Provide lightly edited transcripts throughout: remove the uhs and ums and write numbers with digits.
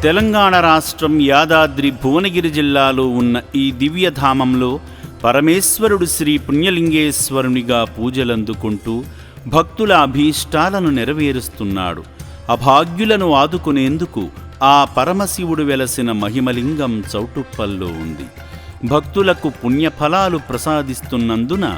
తెలంగాణ రాష్ట్రం యాదాద్రి భువనగిరి జిల్లాలో ఉన్న ఈ దివ్యధామంలో పరమేశ్వరుడు శ్రీ పుణ్యలింగేశ్వరునిగా పూజలందుకుంటూ భక్తుల అభీష్టాలను నెరవేరుస్తున్నాడు. అభాగ్యులను ఆదుకునేందుకు ఆ పరమశివుడు వెలసిన మహిమలింగం చౌటుప్పల్లో ఉంది. భక్తులకు పుణ్యఫలాలు ప్రసాదిస్తున్నందున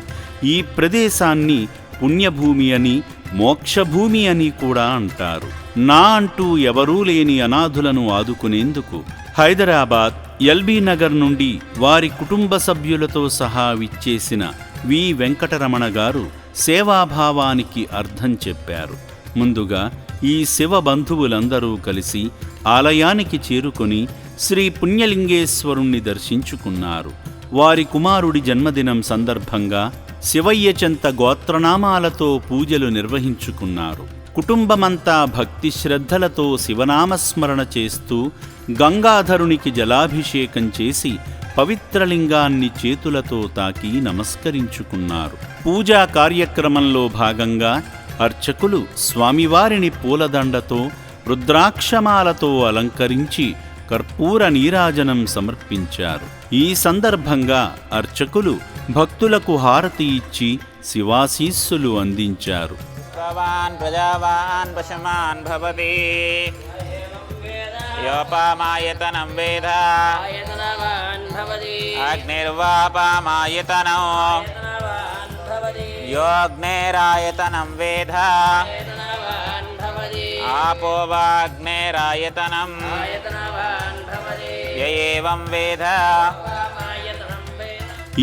ఈ ప్రదేశాన్ని పుణ్యభూమి అని, మోక్షభూమి అని కూడా అంటారు. నా అంటూ ఎవరూ లేని అనాథులను ఆదుకునేందుకు హైదరాబాద్ ఎల్బీ నగర్ నుండి వారి కుటుంబ సభ్యులతో సహా విచ్చేసిన వి వెంకటరమణ గారు సేవాభావానికి అర్థం చెప్పారు. ముందుగా ఈ శివ బంధువులందరూ కలిసి ఆలయానికి చేరుకొని శ్రీ పుణ్యలింగేశ్వరుణ్ణి దర్శించుకున్నారు. వారి కుమారుడి జన్మదినం సందర్భంగా శివయ్య చెంత గోత్రనామాలతో పూజలు నిర్వహించుకున్నారు. కుటుంబమంతా భక్తి శ్రద్ధలతో శివనామస్మరణ చేస్తూ గంగాధరునికి జలాభిషేకం చేసి పవిత్రలింగాన్ని చేతులతో తాకి నమస్కరించుకున్నారు. పూజా కార్యక్రమంలో భాగంగా అర్చకులు స్వామివారిని పూలదండతో, రుద్రాక్షమాలతో అలంకరించి కర్పూర నీరాజనం సమర్పించారు. ఈ సందర్భంగా అర్చకులు భక్తులకు హారతి ఇచ్చి శివాశీస్సులు అందించారు. ప్రజావాన్ భవతి యోపామాయతనం వేద అగ్నిర్వాపామాయతనం యోగ్నేరాయతనం వేద ఆపో వాగ్నేరాయతనం యేవం వేద.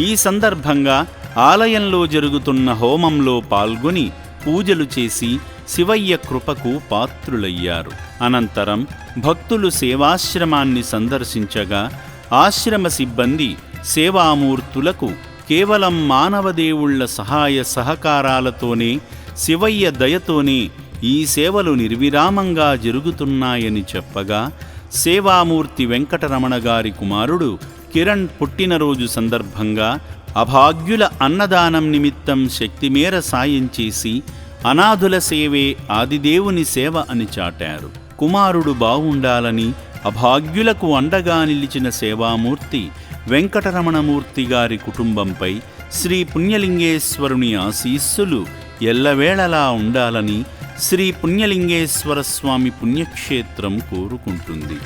ఈ సందర్భంగా ఆలయంలో జరుగుతున్న హోమంలో పాల్గొని పూజలు చేసి శివయ్య కృపకు పాత్రులయ్యారు. అనంతరం భక్తులు సేవాశ్రమాన్ని సందర్శించగా ఆశ్రమ సిబ్బంది సేవామూర్తులకు కేవలం మానవదేవుళ్ల సహాయ సహకారాలతోనే, శివయ్య దయతోనే ఈ సేవలు నిర్విరామంగా జరుగుతున్నాయని చెప్పగా, సేవామూర్తి వెంకటరమణ గారి కుమారుడు కిరణ్ పుట్టినరోజు సందర్భంగా అభాగ్యుల అన్నదానం నిమిత్తం శక్తిమేర సాయం చేసి అనాథుల సేవే ఆదిదేవుని సేవ అని చాటారు. కుమారుడు బావుండాలని అభాగ్యులకు అండగా నిలిచిన సేవామూర్తి వెంకటరమణమూర్తి గారి కుటుంబంపై శ్రీ పుణ్యలింగేశ్వరుని ఆశీస్సులు ఎల్లవేళలా ఉండాలని శ్రీ పుణ్యలింగేశ్వర స్వామి పుణ్యక్షేత్రం కోరుకుంటుంది.